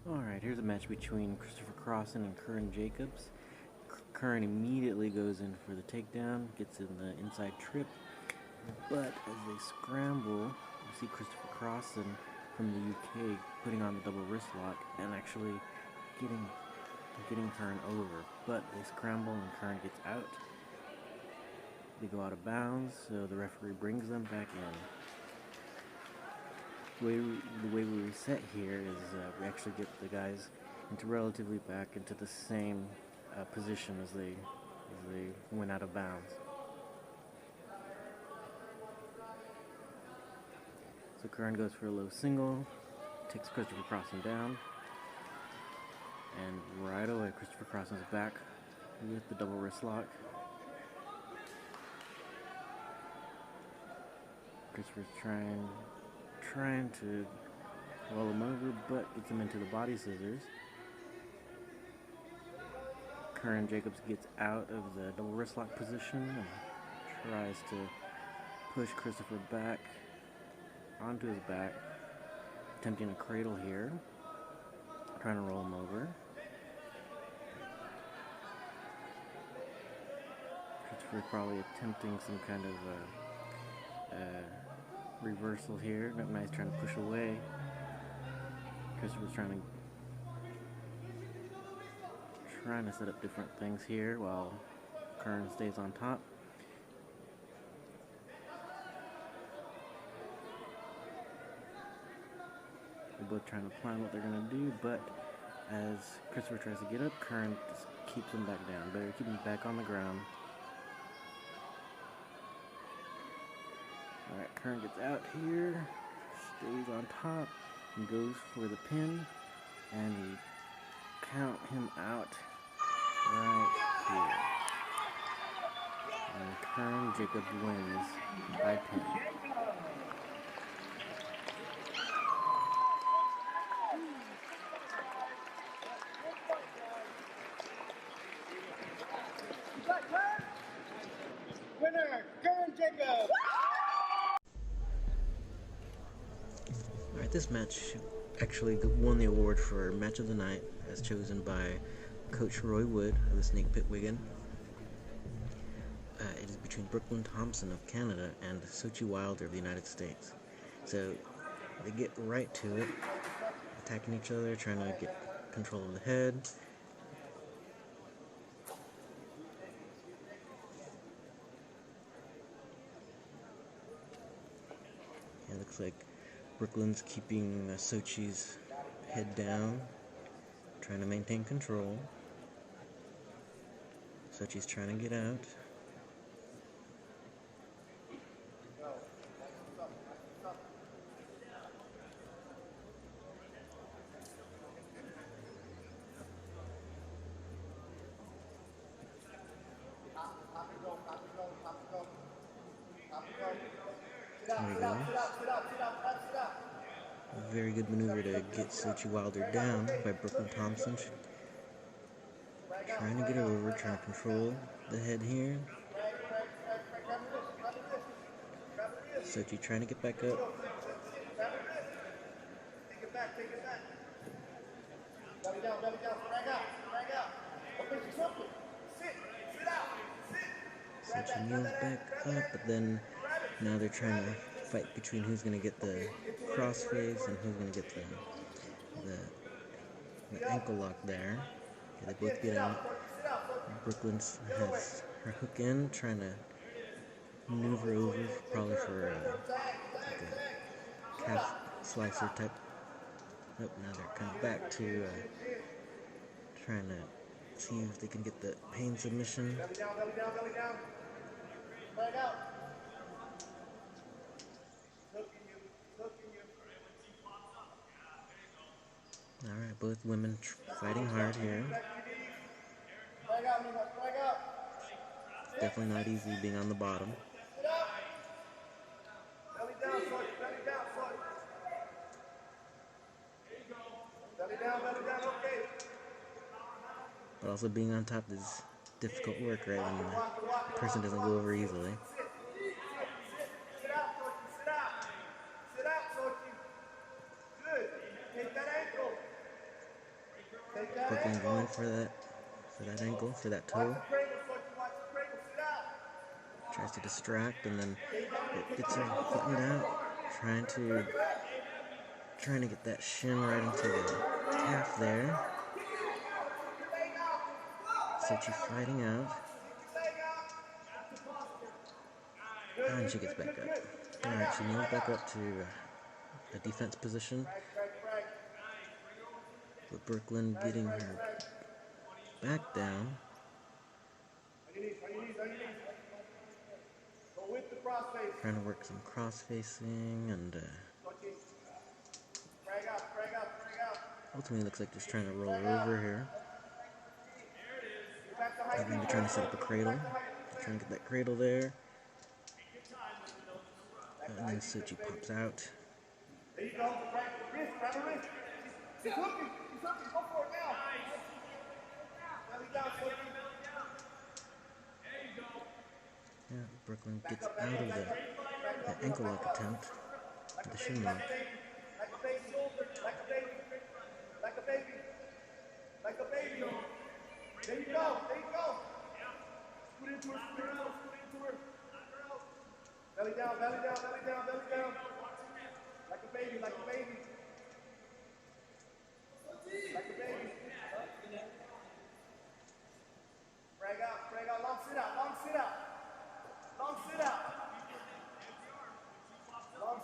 Alright, here's a match between Christopher Crossan and Kieran Jacobs. Kieran immediately goes in for the takedown, gets in the inside trip, but as they scramble, you see Christopher Crossan from the UK putting on the double wrist lock and actually getting Kieran over. But they scramble and Kieran gets out. They go out of bounds, so the referee brings them back in. The way we reset here is we actually get the guys into relatively back into the same position as they went out of bounds. So Kieran goes for a low single, takes Christopher Crossan down, and right away Christopher Crossan's back with the double wrist lock. Christopher's trying to roll him over, but gets him into the body scissors. Kieran Jacobs gets out of the double wrist lock position and tries to push Christopher back onto his back, attempting a cradle here, trying to roll him over. Christopher's probably attempting some kind of reversal here. Now he's trying to push away. Christopher's trying to set up different things here while Kieran stays on top. They're both trying to plan what they're going to do, but as Christopher tries to get up, Kieran just keeps him back down. Better keep him back on the ground. Alright, Kieran gets out here, stays on top, and goes for the pin, and we count him out right here. And Kieran Jacobs wins by pin. Winner, Kieran Jacobs! Alright, this match actually won the award for Match of the Night, as chosen by Coach Roy Wood of the Snake Pit Wigan. It is between Brooklyn Thompson of Canada and Sochi Wilder of the United States. So they get right to it, attacking each other, trying to get control of the head. It looks like Brooklyn's keeping Sochi's head down, trying to maintain control. Sochi's trying to get out. There we go. A very good maneuver to get Sochi Wilder down by Brooklyn Thompson. Trying to get her over, trying to control the head here. Sochi trying to get back up. Take it back. Belly down, drag out. Open your something. Sit out. Sochi kneels back up, but then now they're trying to fight between who's going to get the crossface and who's going to get the ankle lock there. Okay, they both get out. Brooklyn has her hook in, trying to maneuver over, probably for like a calf slicer type. Nope, now they're coming back to trying to see if they can get the pain submission. Belly down. Drag out. Hooking you. Alright, both women fighting hard here. Drag out. Definitely not easy being on the bottom. Sit up. Belly down, Sochi. Belly down, okay. But also being on top is difficult work, right? When the person doesn't go over easily. Sit out, Sochi. Good. Take that ankle. Brooklyn going for that ankle, for that toe. Tries to distract, and then it gets her flattened out. Trying to get that shin right into the calf there. Sochi fighting out. And she gets back up. Alright, she kneels back up to a defense position. But Brooklyn getting her back down. Trying to work some cross-facing and ultimately looks like just trying to roll over here. Maybe trying to set up a cradle. Trying to get that cradle there. And then Sochi pops out. There you go. Wrist, grab her wrist. She's hooking. Go for it now. Belly down, Sochi. There you go. Yeah, Brooklyn gets out of that ankle lock attempt with the shin lock. Like a baby. Like a baby. There you go. Scoot into her. Belly down. Like a baby. Like a baby. Frag out. Long sit out. Long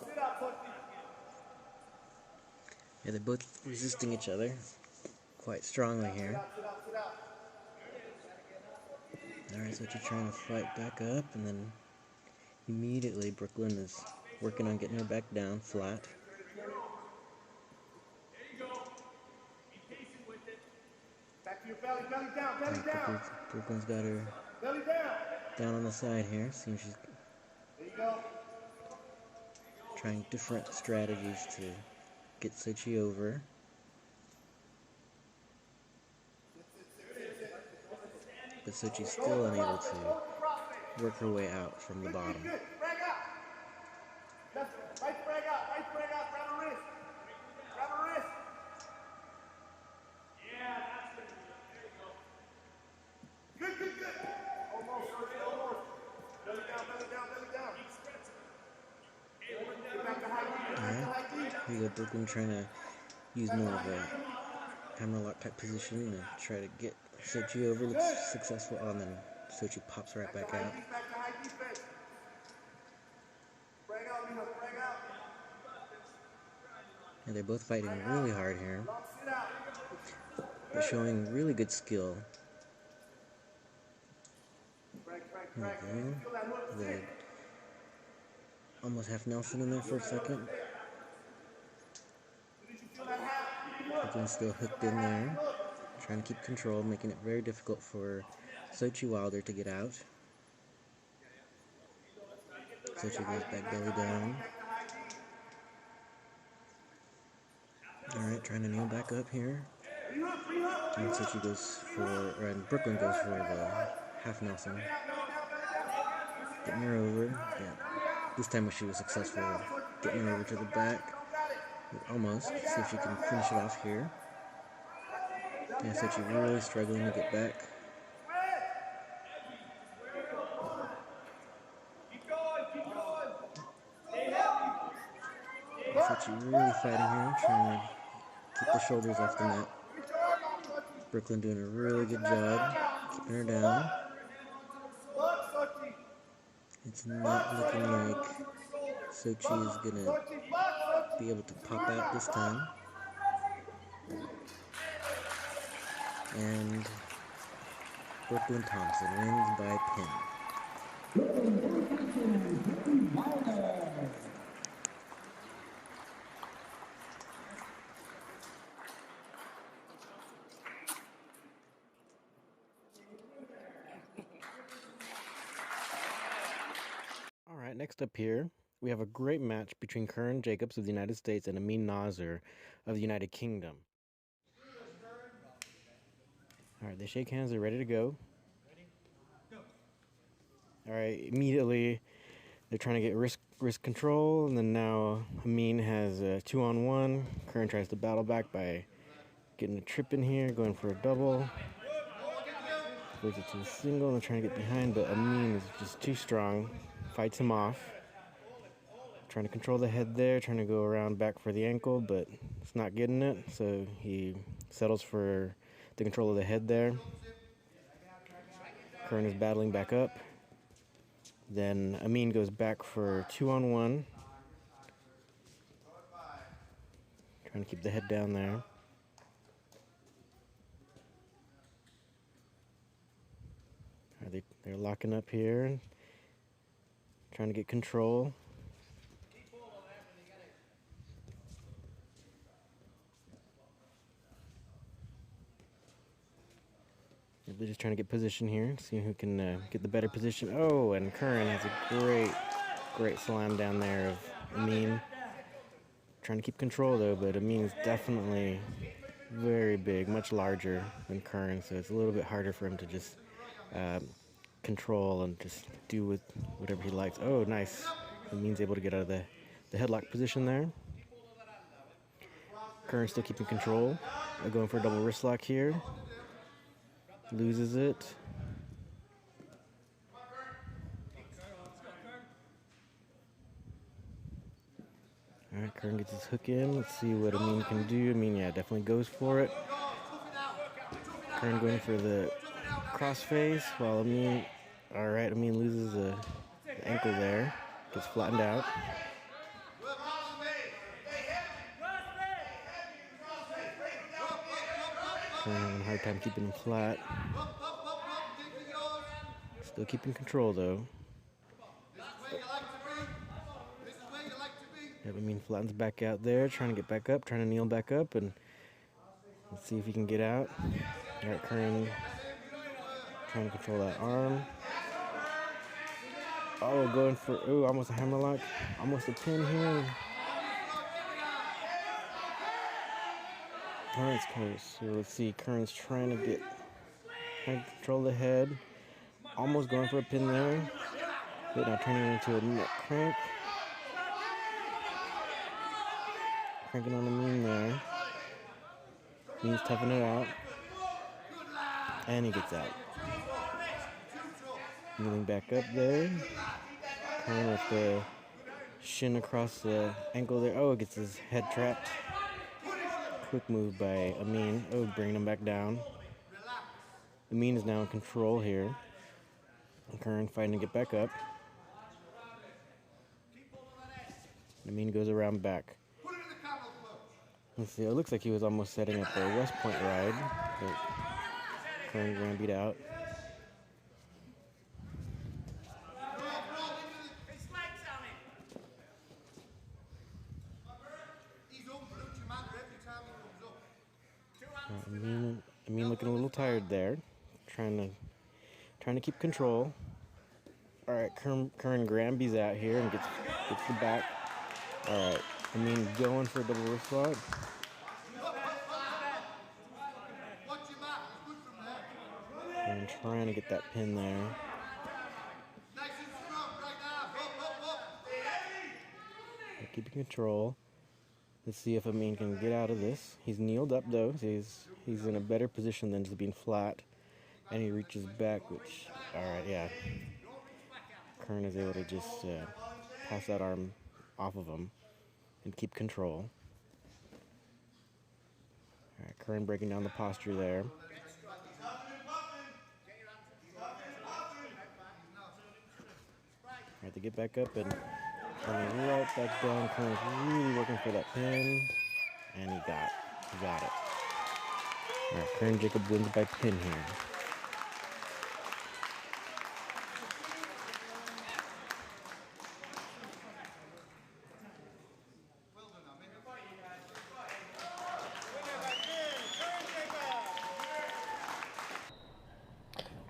sit out, Sochi. Yeah, they're both resisting each other quite strongly here. Sit out. Alright, Sochi trying to fight back up, and then immediately Brooklyn is working on getting her back down flat. Back to your belly down. Brooklyn's got her Belly down. down on the side here. Seems she's There you go. trying different strategies to get Sochi over. But Sochi's still unable to work her way out from the bottom. Frag out. Right frag out. Grab her wrist. Yeah, that's good. There you go. Good. Almost. Belly down. Get back to high knee. Alright, here you go, Brooklyn trying to use more of a hammerlock type position to try to get Sochi over. Looks successful, and then Sochi pops right back out. Back to high defense. Frag out. And they're both fighting really hard here. Long sit out. They're showing really good skill. Frag. There we go. Feel that hook. They almost half Nelson in there for a second. Brooklyn's still hooked in there. Trying to keep control, making it very difficult for Sochi Wilder to get out. Sochi goes back belly down. Alright, trying to kneel back up here. And Sochi and Brooklyn goes for the half Nelson. Getting her over. Yeah. This time she was successful getting her over to the back. Almost. See if she can finish it off here. Yeah, Sochi really struggling to get back. Sochi really fighting here, trying to keep the shoulders off the mat. Brooklyn doing a really good job keeping her down. It's not looking like Sochi is going to be able to pop out this time. And Brooklyn Thompson wins by pin. Alright, next up here, we have a great match between Kieran Jacobs of the United States and Amin of the United Kingdom. Alright, they shake hands, they're ready to go. Alright, immediately they're trying to get wrist control, and then now Amin has a 2-on-1. Kieran tries to battle back by getting a trip in here, going for a double. Plays it to a single and trying to get behind, but Amin is just too strong. Fights him off. Trying to control the head there, trying to go around back for the ankle, but it's not getting it, so he settles for the control of the head there. Kieran is battling back up. Then Amin goes back for 2-on-1. Trying to keep the head down there. They're locking up here, trying to get control. They're just trying to get position here, see who can get the better position. Oh, and Kieran has a great slam down there of Amin. Trying to keep control though, but Amin is definitely very big, much larger than Kieran, so it's a little bit harder for him to just control and just do with whatever he likes. Oh, nice. Amin's able to get out of the headlock position there. Kieran still keeping control. Going for a double wrist lock here. Loses it. All right, Kieran gets his hook in. Let's see what Amin can do. Amin, yeah, definitely goes for it. Kieran going for the crossface while Amin, all right, Amin loses the ankle there. Gets flattened out. Kieran having a hard time keeping him flat. Still keeping control though. Yep, Amin flattens back out there, trying to get back up, trying to kneel back up, and let's see if he can get out. All right, Kieran trying to control that arm. Oh, going for, oh, almost a hammerlock, almost a pin here. All right, it's close. So let's see, Kieran's trying to control the head. Almost going for a pin there. But now turning it into a neck crank. Cranking on Amin there. Amin's toughing it out. And he gets out. Kneeling back up there. Kieran with the shin across the ankle there. Oh, gets his head trapped. Quick move by Amin. Oh, bringing him back down. Amin is now in control here. Kieran fighting to get back up. Amin goes around back. Let's see, it looks like he was almost setting up a West Point ride, but Kieran ran beat out. Amin looking a little tired there, trying to keep control. All right, Kieran Granby's out here and gets the back. All right, Amin going for a double wrist lock. And trying to get that pin there. Keeping control. Let's see if Amin can get out of this. He's kneeled up though, so he's in a better position than just being flat. And he reaches back, which, all right, yeah. Kieran is able to just pass that arm off of him and keep control. All right, Kieran breaking down the posture there. All right, to get back up and coming right back down. Kieran's really looking for that pin, and he got it. All right, Kieran Jacob wins by pin here.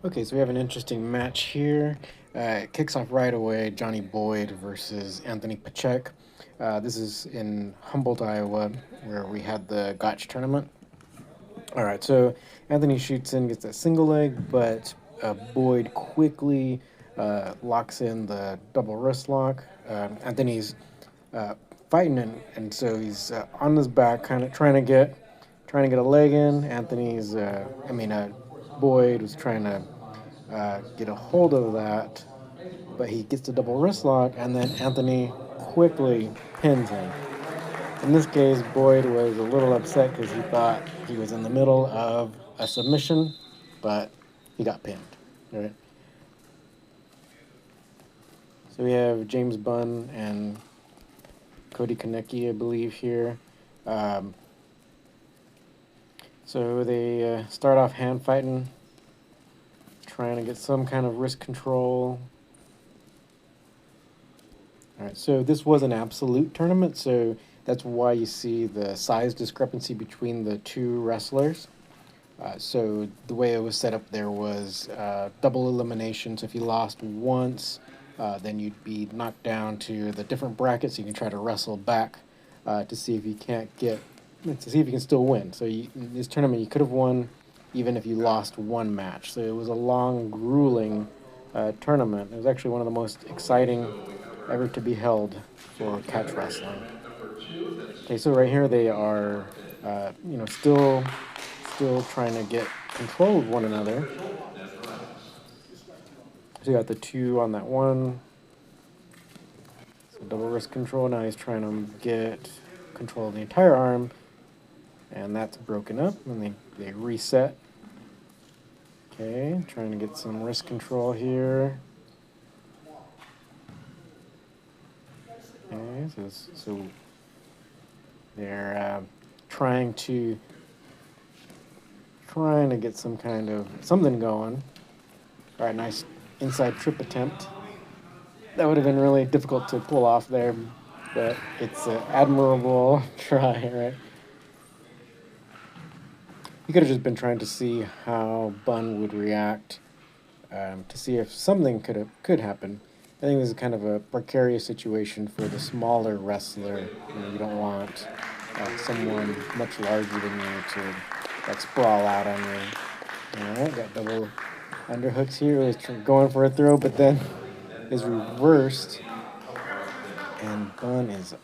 Okay, so we have an interesting match here. It kicks off right away, Johnny Boyd versus Anthony Pachek. This is in Humboldt, Iowa, where we had the Gotch tournament. All right, so Anthony shoots in, gets that single leg, but Boyd quickly locks in the double wrist lock. Anthony's fighting, and so he's on his back, kind of trying trying to get a leg in. Boyd was trying to get a hold of that, but he gets the double wrist lock, and then Anthony quickly pins him. In this case, Boyd was a little upset because he thought he was in the middle of a submission, but he got pinned. All right. So we have James Bunn and Cody Kaneki, I believe, here. So they start off hand fighting, trying to get some kind of wrist control. All right, so this was an absolute tournament, so that's why you see the size discrepancy between the two wrestlers. So the way it was set up there was double elimination. So if you lost once, then you'd be knocked down to the different brackets. You can try to wrestle back to see if you can still win. So in this tournament, you could have won even if you lost one match. So it was a long, grueling tournament. It was actually one of the most exciting ever to be held for catch wrestling. Okay, so right here they are, still trying to get control of one another. So you got the two on that one. So double wrist control. Now he's trying to get control of the entire arm, and that's broken up. And they reset. Okay, trying to get some wrist control here. Okay, so they're trying to get some kind of something going. All right, nice inside trip attempt. That would have been really difficult to pull off there, but it's an admirable try, right? He could have just been trying to see how Bunn would react, to see if something could happen. I think this is kind of a precarious situation for the smaller wrestler. You don't want someone much larger than you to sprawl out on you. All right, got double underhooks here. He's going for a throw, but then is reversed, and Bunn is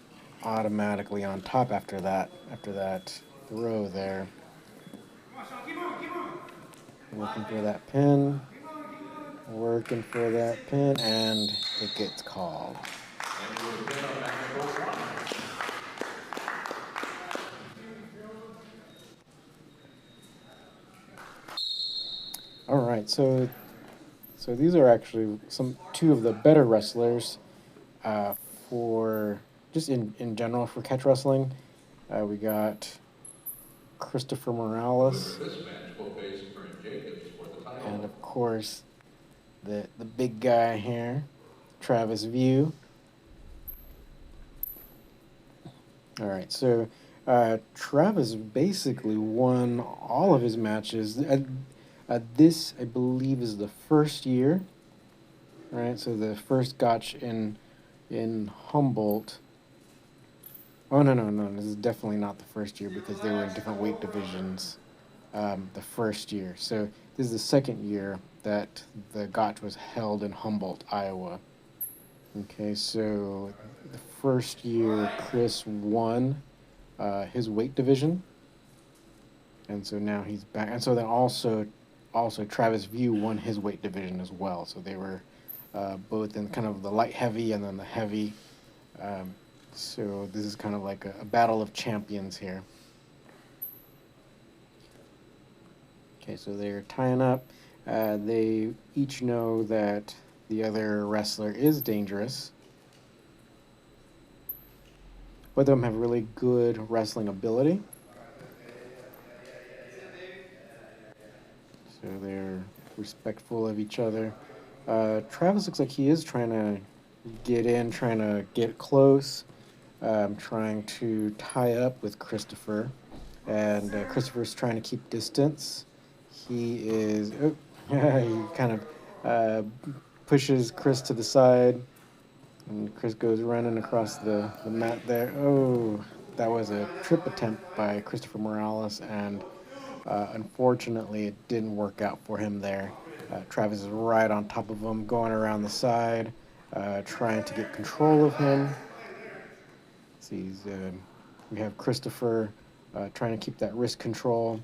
automatically on top after that throw there. Working for that pin, and it gets called. All right, so these are actually two of the better wrestlers for just in general for catch wrestling. We got Christopher Morales, and of course the big guy here, Travis View. All right, so Travis basically won all of his matches. This, I believe, is the first year. All right, so the first Gotch in Humboldt. Oh, no, this is definitely not the first year because they were in different weight divisions the first year. So this is the second year that the Gotch was held in Humboldt, Iowa. Okay, so the first year Chris won his weight division, and so now he's back. And so then also Travis View won his weight division as well. So they were both in kind of the light heavy and then the heavy. So this is kind of like a battle of champions here. Okay, so they're tying up. They each know that the other wrestler is dangerous. Both of them have really good wrestling ability. So they're respectful of each other. Travis looks like he is trying to get in, trying to get close, trying to tie up with Christopher. And Christopher's trying to keep distance. He is... he kind of pushes Chris to the side. And Chris goes running across the mat there. Oh, that was a trip attempt by Christopher Morales, and unfortunately it didn't work out for him there. Travis is right on top of him, going around the side, trying to get control of him. So we have Christopher trying to keep that wrist control.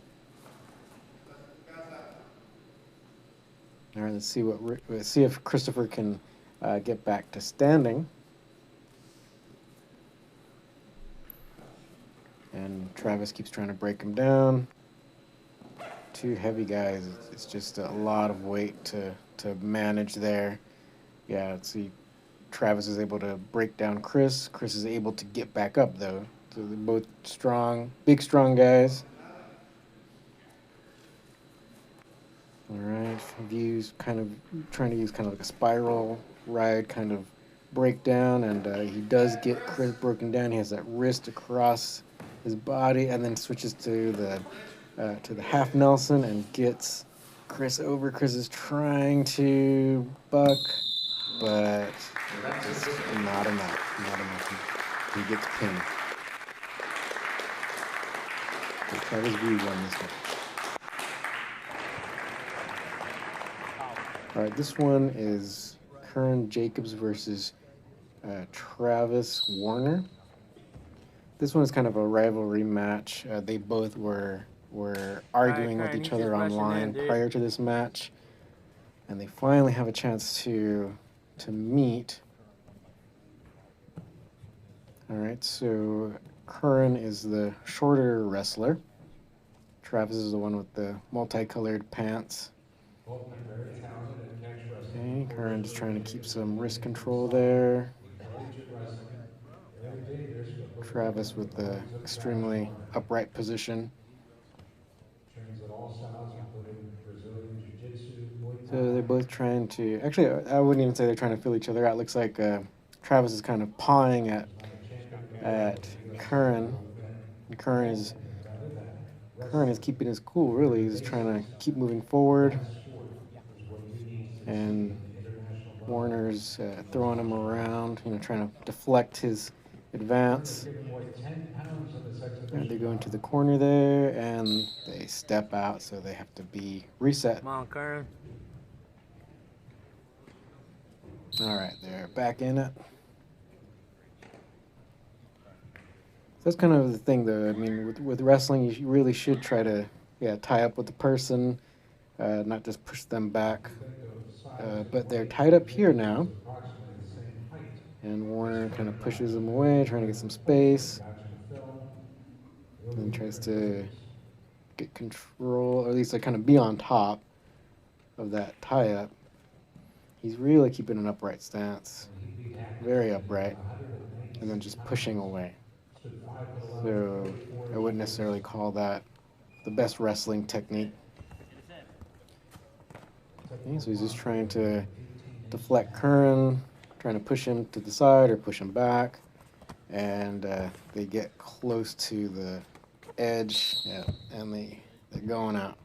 All right, let's see if Christopher can get back to standing. And Travis keeps trying to break him down. Two heavy guys. It's just a lot of weight to manage there. Yeah, let's see. Travis is able to break down Chris. Chris is able to get back up, though. So they're both strong, big, strong guys. All right, views kind of trying to use kind of like a spiral ride kind of breakdown, and he does get Chris broken down. He has that wrist across his body, and then switches to the half Nelson and gets Chris over. Chris is trying to buck, but it's not enough. Not enough. He gets pinned. So Travis V won this one. All right, this one is Kieran Jacobs versus Travis Warner. This one is kind of a rivalry match. They both were arguing with each other online prior to this match, and they finally have a chance to meet. All right, so Kieran is the shorter wrestler. Travis is the one with the multicolored pants. Okay, Kieran just trying to keep some wrist control there. Travis with the extremely upright position. So they're both trying to, actually, I wouldn't even say they're trying to feel each other out. It looks like Travis is kind of pawing at Kieran. And Kieran is keeping his cool, really. He's trying to keep moving forward. And Warner's throwing him around, trying to deflect his advance. And they go into the corner there, and they step out, so they have to be reset. Come on, Kieran. All right, they're back in it. That's kind of the thing, though. I mean, with wrestling, you really should try to, tie up with the person, not just push them back. But they're tied up here now. And Warner kind of pushes them away, trying to get some space. And then tries to get control, or at least kind of be on top of that tie-up. He's really keeping an upright stance. Very upright. And then just pushing away. So I wouldn't necessarily call that the best wrestling technique. Okay, so he's just trying to deflect Kieran, trying to push him to the side or push him back. And they get close to the edge, and they're going out.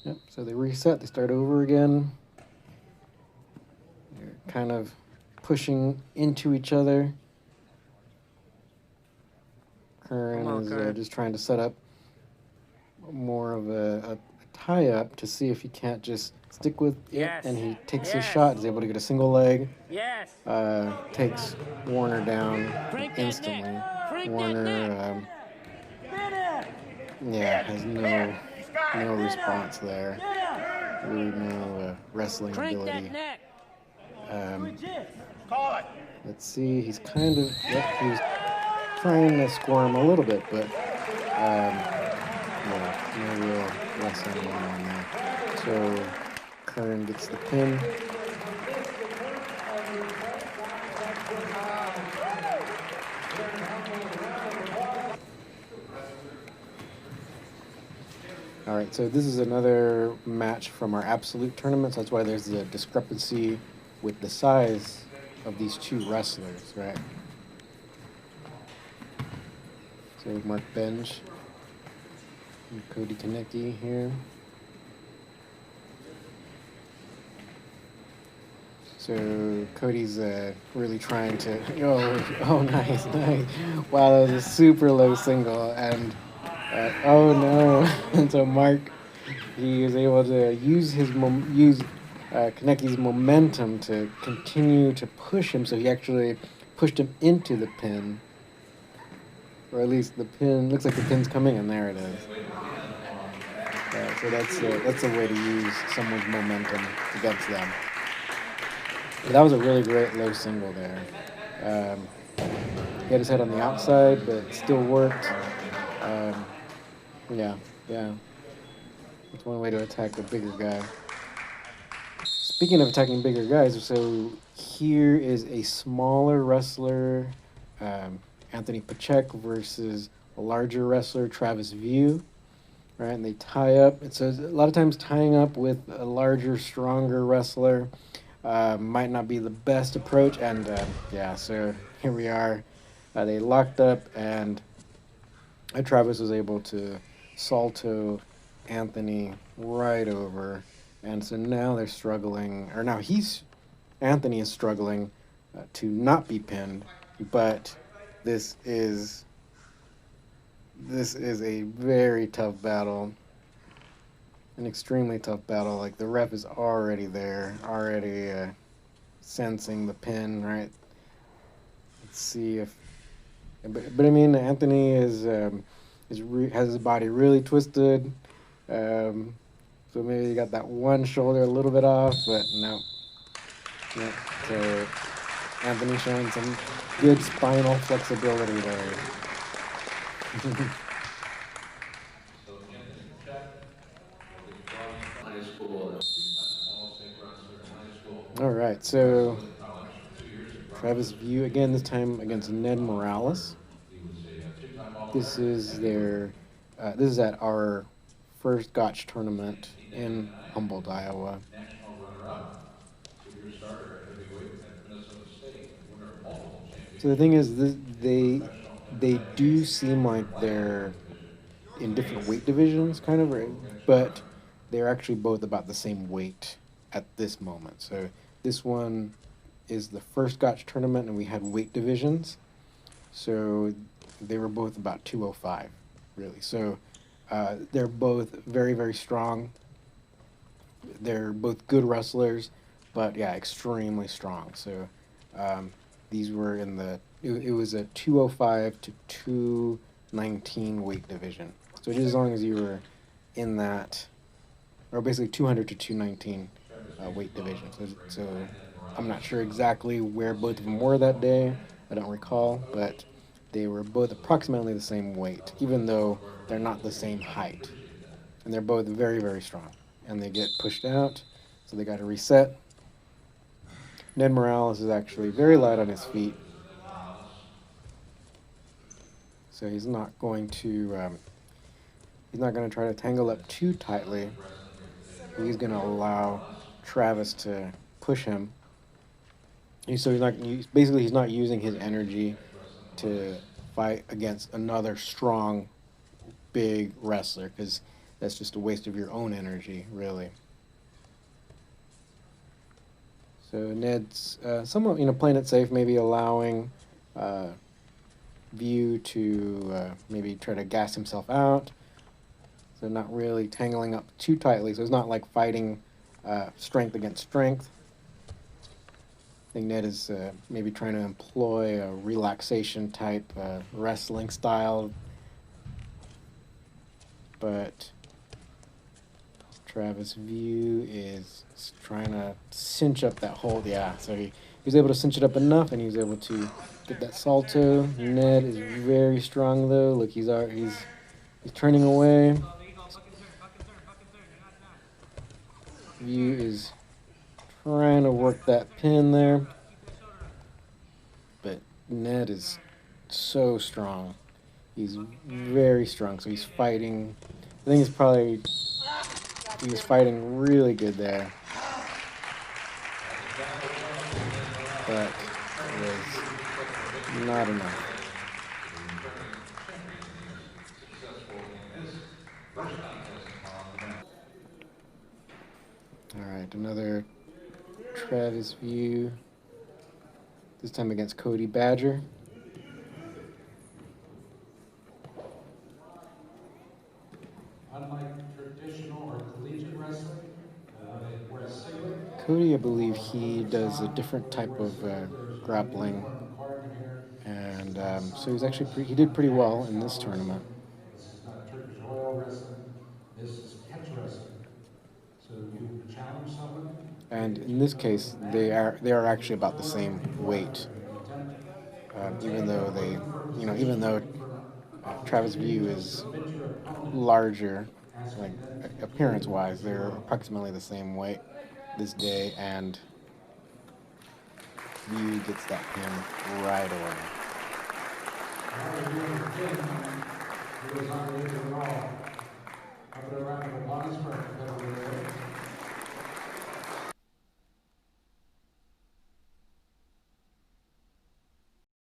Yep, so they reset, they start over again. They're kind of pushing into each other. Kieran is just trying to set up more of a tie-up to see if he can't just stick with it, and he takes his shot, is able to get a single leg. Takes Warner down instantly. Warner, has no response there. Really no wrestling ability. Let's see, he's kind of, he's trying to score him a little bit, but no real wrestling going on there. So Kieran gets the pin. All right, so this is another match from our absolute tournament. So that's why there's a discrepancy with the size of these two wrestlers, right? So Mark Benj and Cody Kaneki here. So Cody's really trying to, nice. Wow, that was a super low single, and oh no. And so Mark, he was able to use Kaneki's momentum to continue to push him, so he actually pushed him into the pin, or at least the pin looks like the pin's coming, and there it is. So that's a way to use someone's momentum against them. But that was a really great low single there. He had his head on the outside, but it still worked. Um, yeah, yeah. That's one way to attack a bigger guy. Speaking of attacking bigger guys, so here is a smaller wrestler, Anthony Pachek versus a larger wrestler, Travis View. Right, and they tie up. It says a lot of times tying up with a larger, stronger wrestler might not be the best approach. And yeah, so here we are. They locked up, and Travis was able to salto Anthony right over. And so now they're struggling, or now Anthony is struggling to not be pinned, but this is a very tough battle, an extremely tough battle. Like the ref is already there, already sensing the pin, right? Let's see if, but I mean, Anthony has his body really twisted. So maybe he got that one shoulder a little bit off, but no. No. So Anthony showing some good spinal flexibility there. All right, so Travis View again, this time against Ned Morales. This is this is at our first Gotch tournament in Humboldt, Iowa. So the thing is, they do seem like they're in different weight divisions, kind of, right? But they're actually both about the same weight at this moment. So this one is the first Gotch tournament, and we had weight divisions. So they were both about 205, really. So they're both very, very strong. They're both good wrestlers, but yeah, extremely strong. So these were in it was a 205 to 219 weight division. So just as long as you were in that, or basically 200 to 219 weight division. So I'm not sure exactly where both of them were that day. I don't recall, but they were both approximately the same weight, even though they're not the same height. And they're both very, very strong. And they get pushed out, so they got to reset. Ned Morales is actually very light on his feet. So he's not going to try to tangle up too tightly. He's going to allow Travis to push him. So he's not using his energy to fight against another strong, big wrestler, because that's just a waste of your own energy, really. So Ned's somewhat, playing it safe, maybe allowing View to maybe try to gas himself out. So not really tangling up too tightly. So it's not like fighting strength against strength. I think Ned is maybe trying to employ a relaxation type wrestling style. But Travis View is trying to cinch up that hold. Yeah, so he was able to cinch it up enough, and he was able to get that salto. Ned is very strong, though. Look, he's turning away. View is trying to work that pin there. But Ned is so strong. He's very strong, so he's fighting. I think he was fighting really good there. But it was not enough. All right, another Travis View. This time against Cody Badger. Cody, I believe he does a different type of grappling. and so he did pretty well in this tournament. This is not Turkish oil wrestling. This is catch wrestling. So you challenge someone. And in this case, they are actually about the same weight, even though Travis View is larger, like appearance-wise, they're approximately the same weight this day, and View gets that pin right away. It was unbelievable at all.